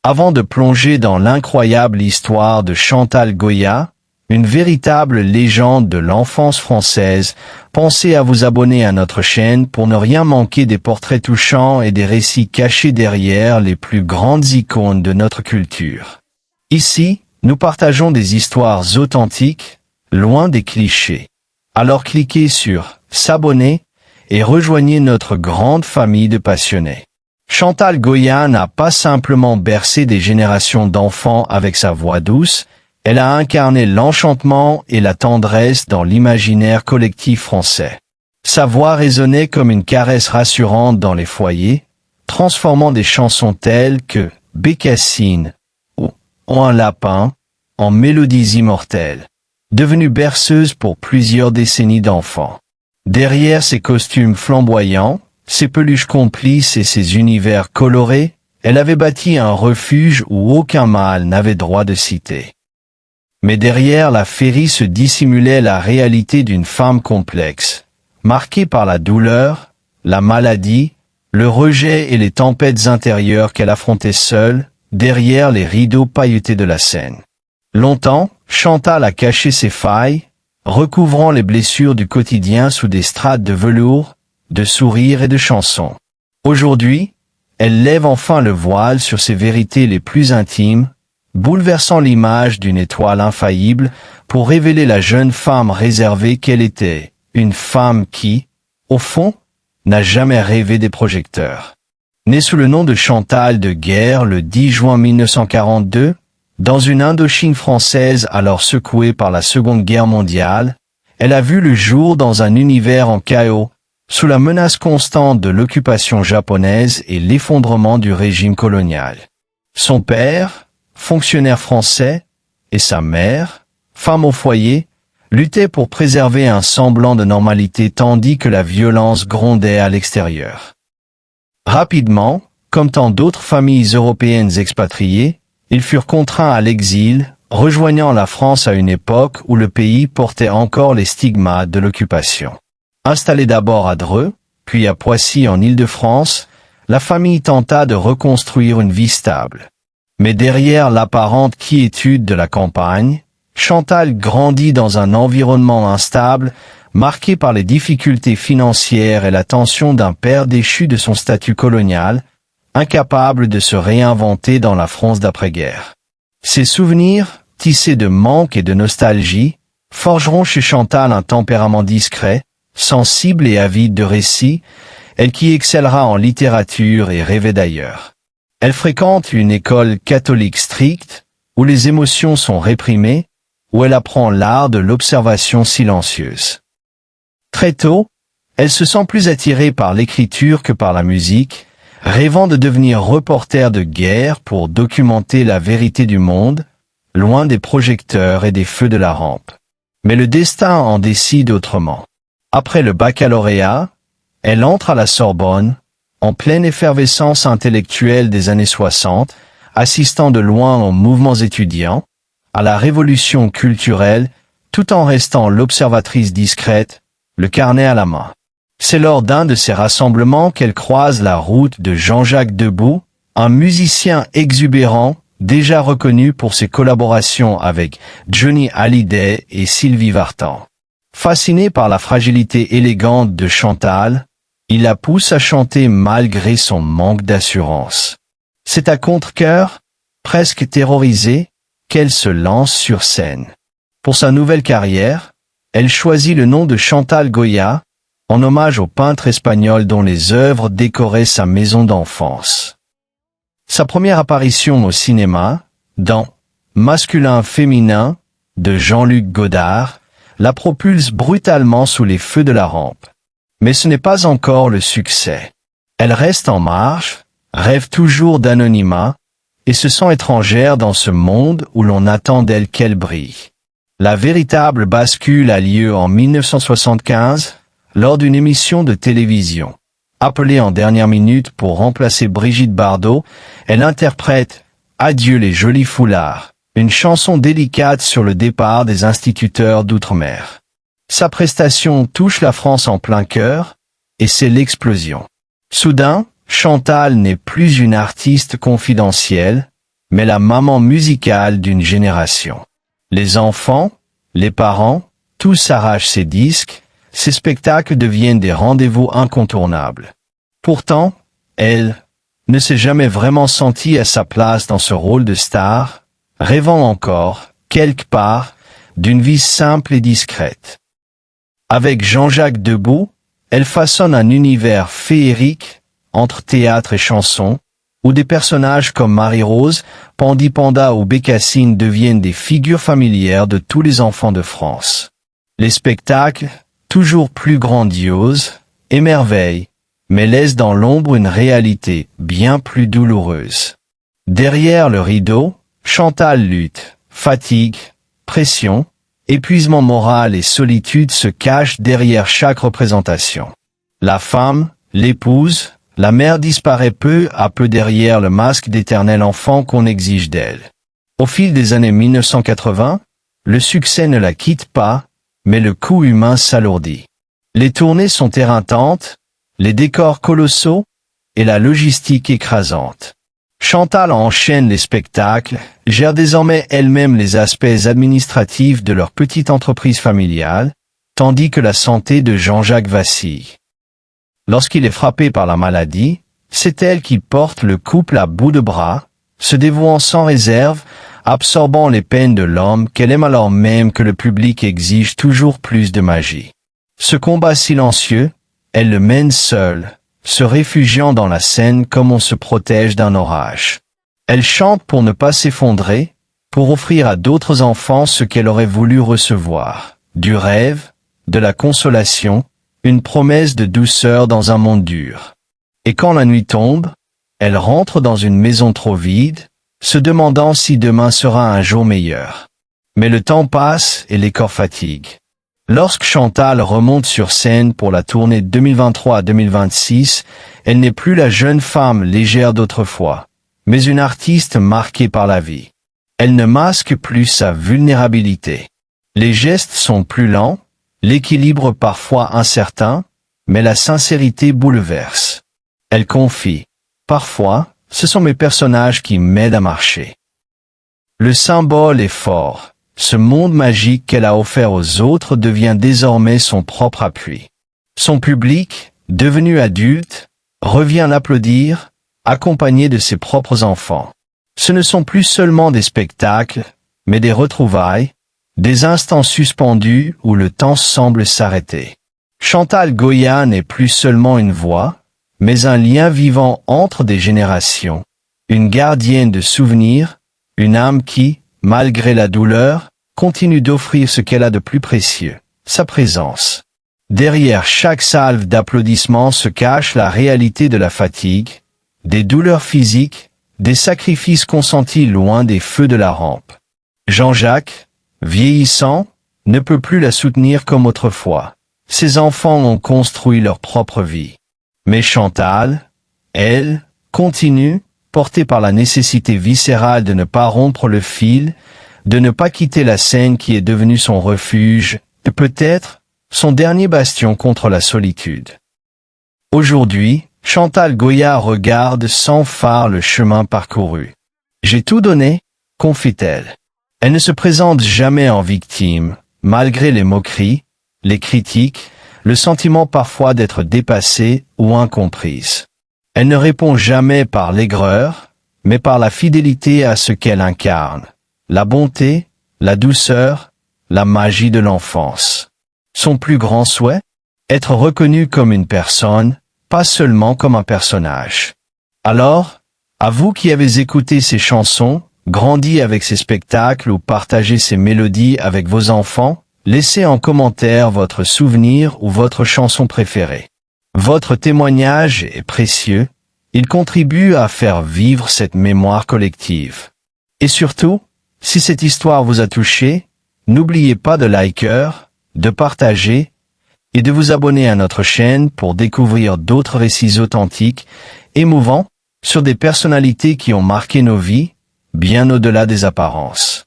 Avant de plonger dans l'incroyable histoire de Chantal Goya, une véritable légende de l'enfance française, pensez à vous abonner à notre chaîne pour ne rien manquer des portraits touchants et des récits cachés derrière les plus grandes icônes de notre culture. Ici, nous partageons des histoires authentiques, loin des clichés. Alors cliquez sur « S'abonner » et rejoignez notre grande famille de passionnés. Chantal Goya n'a pas simplement bercé des générations d'enfants avec sa voix douce, elle a incarné l'enchantement et la tendresse dans l'imaginaire collectif français. Sa voix résonnait comme une caresse rassurante dans les foyers, transformant des chansons telles que « Bécassine » ou « Un lapin » en mélodies immortelles, devenues berceuses pour plusieurs décennies d'enfants. Derrière ses costumes flamboyants, ses peluches complices et ses univers colorés, elle avait bâti un refuge où aucun mâle n'avait droit de citer. Mais derrière la féerie se dissimulait la réalité d'une femme complexe, marquée par la douleur, la maladie, le rejet et les tempêtes intérieures qu'elle affrontait seule, derrière les rideaux pailletés de la scène. Longtemps, Chantal a caché ses failles, recouvrant les blessures du quotidien sous des strates de velours, de sourires et de chansons. Aujourd'hui, elle lève enfin le voile sur ses vérités les plus intimes, bouleversant l'image d'une étoile infaillible pour révéler la jeune femme réservée qu'elle était, une femme qui, au fond, n'a jamais rêvé des projecteurs. Née sous le nom de Chantal de Guerre le 10 juin 1942, dans une Indochine française alors secouée par la Seconde Guerre mondiale, elle a vu le jour dans un univers en chaos, sous la menace constante de l'occupation japonaise et l'effondrement du régime colonial. Son père, fonctionnaire français, et sa mère, femme au foyer, luttaient pour préserver un semblant de normalité tandis que la violence grondait à l'extérieur. Rapidement, comme tant d'autres familles européennes expatriées, ils furent contraints à l'exil, rejoignant la France à une époque où le pays portait encore les stigmates de l'occupation. Installée d'abord à Dreux, puis à Poissy en Île-de-France, la famille tenta de reconstruire une vie stable. Mais derrière l'apparente quiétude de la campagne, Chantal grandit dans un environnement instable, marqué par les difficultés financières et la tension d'un père déchu de son statut colonial, incapable de se réinventer dans la France d'après-guerre. Ses souvenirs, tissés de manque et de nostalgie, forgeront chez Chantal un tempérament discret, sensible et avide de récits, elle qui excellera en littérature et rêvait d'ailleurs. Elle fréquente une école catholique stricte, où les émotions sont réprimées, où elle apprend l'art de l'observation silencieuse. Très tôt, elle se sent plus attirée par l'écriture que par la musique, rêvant de devenir reporter de guerre pour documenter la vérité du monde, loin des projecteurs et des feux de la rampe. Mais le destin en décide autrement. Après le baccalauréat, elle entre à la Sorbonne, en pleine effervescence intellectuelle des années 60, assistant de loin aux mouvements étudiants, à la révolution culturelle, tout en restant l'observatrice discrète, le carnet à la main. C'est lors d'un de ces rassemblements qu'elle croise la route de Jean-Jacques Debout, un musicien exubérant, déjà reconnu pour ses collaborations avec Johnny Hallyday et Sylvie Vartan. Fasciné par la fragilité élégante de Chantal, il la pousse à chanter malgré son manque d'assurance. C'est à contre-cœur, presque terrorisée, qu'elle se lance sur scène. Pour sa nouvelle carrière, elle choisit le nom de Chantal Goya, en hommage au peintre espagnol dont les œuvres décoraient sa maison d'enfance. Sa première apparition au cinéma, dans Masculin-Féminin, de Jean-Luc Godard, la propulse brutalement sous les feux de la rampe. Mais ce n'est pas encore le succès. Elle reste en marge, rêve toujours d'anonymat, et se sent étrangère dans ce monde où l'on attend d'elle qu'elle brille. La véritable bascule a lieu en 1975, lors d'une émission de télévision. Appelée en dernière minute pour remplacer Brigitte Bardot, elle interprète « Adieu les jolis foulards », une chanson délicate sur le départ des instituteurs d'outre-mer. Sa prestation touche la France en plein cœur, et c'est l'explosion. Soudain, Chantal n'est plus une artiste confidentielle, mais la maman musicale d'une génération. Les enfants, les parents, tous arrachent ses disques, ces spectacles deviennent des rendez-vous incontournables. Pourtant, elle ne s'est jamais vraiment sentie à sa place dans ce rôle de star, rêvant encore, quelque part, d'une vie simple et discrète. Avec Jean-Jacques Debout, elle façonne un univers féerique, entre théâtre et chanson, où des personnages comme Marie-Rose, Pandi Panda ou Bécassine deviennent des figures familières de tous les enfants de France. Les spectacles, toujours plus grandioses, émerveillent, mais laissent dans l'ombre une réalité bien plus douloureuse. Derrière le rideau, Chantal lutte, fatigue, pression, épuisement moral et solitude se cachent derrière chaque représentation. La femme, l'épouse, la mère disparaît peu à peu derrière le masque d'éternel enfant qu'on exige d'elle. Au fil des années 1980, le succès ne la quitte pas, mais le coût humain s'alourdit. Les tournées sont éreintantes, les décors colossaux et la logistique écrasante. Chantal enchaîne les spectacles, gère désormais elle-même les aspects administratifs de leur petite entreprise familiale, tandis que la santé de Jean-Jacques vacille. Lorsqu'il est frappé par la maladie, c'est elle qui porte le couple à bout de bras, se dévouant sans réserve, absorbant les peines de l'homme qu'elle aime alors même que le public exige toujours plus de magie. Ce combat silencieux, elle le mène seule, se réfugiant dans la scène comme on se protège d'un orage. Elle chante pour ne pas s'effondrer, pour offrir à d'autres enfants ce qu'elle aurait voulu recevoir, du rêve, de la consolation, une promesse de douceur dans un monde dur. Et quand la nuit tombe, elle rentre dans une maison trop vide, se demandant si demain sera un jour meilleur. Mais le temps passe et les corps fatiguent. Lorsque Chantal remonte sur scène pour la tournée 2023-2026, elle n'est plus la jeune femme légère d'autrefois, mais une artiste marquée par la vie. Elle ne masque plus sa vulnérabilité. Les gestes sont plus lents, l'équilibre parfois incertain, mais la sincérité bouleverse. Elle confie. Parfois, ce sont mes personnages qui m'aident à marcher. Le symbole est fort. Ce monde magique qu'elle a offert aux autres devient désormais son propre appui. Son public, devenu adulte, revient l'applaudir, accompagné de ses propres enfants. Ce ne sont plus seulement des spectacles, mais des retrouvailles, des instants suspendus où le temps semble s'arrêter. Chantal Goya n'est plus seulement une voix, mais un lien vivant entre des générations, une gardienne de souvenirs, une âme qui, malgré la douleur, continue d'offrir ce qu'elle a de plus précieux, sa présence. Derrière chaque salve d'applaudissements se cache la réalité de la fatigue, des douleurs physiques, des sacrifices consentis loin des feux de la rampe. Jean-Jacques, vieillissant, ne peut plus la soutenir comme autrefois. Ses enfants ont construit leur propre vie. Mais Chantal, elle, continue, portée par la nécessité viscérale de ne pas rompre le fil, de ne pas quitter la scène qui est devenue son refuge, et peut-être son dernier bastion contre la solitude. Aujourd'hui, Chantal Goya regarde sans phare le chemin parcouru. J'ai tout donné, confie-t-elle. Elle ne se présente jamais en victime, malgré les moqueries, les critiques, le sentiment parfois d'être dépassée ou incomprise. Elle ne répond jamais par l'aigreur, mais par la fidélité à ce qu'elle incarne, la bonté, la douceur, la magie de l'enfance. Son plus grand souhait? Être reconnue comme une personne, pas seulement comme un personnage. Alors, à vous qui avez écouté ces chansons, grandi avec ces spectacles ou partagé ces mélodies avec vos enfants, laissez en commentaire votre souvenir ou votre chanson préférée. Votre témoignage est précieux, il contribue à faire vivre cette mémoire collective. Et surtout, si cette histoire vous a touché, n'oubliez pas de liker, de partager et de vous abonner à notre chaîne pour découvrir d'autres récits authentiques, émouvants, sur des personnalités qui ont marqué nos vies, bien au-delà des apparences.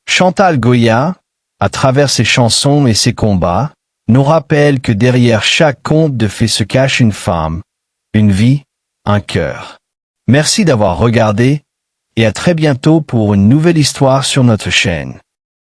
Chantal Goya, à travers ses chansons et ses combats, nous rappelle que derrière chaque conte de fées se cache une femme, une vie, un cœur. Merci d'avoir regardé, et à très bientôt pour une nouvelle histoire sur notre chaîne.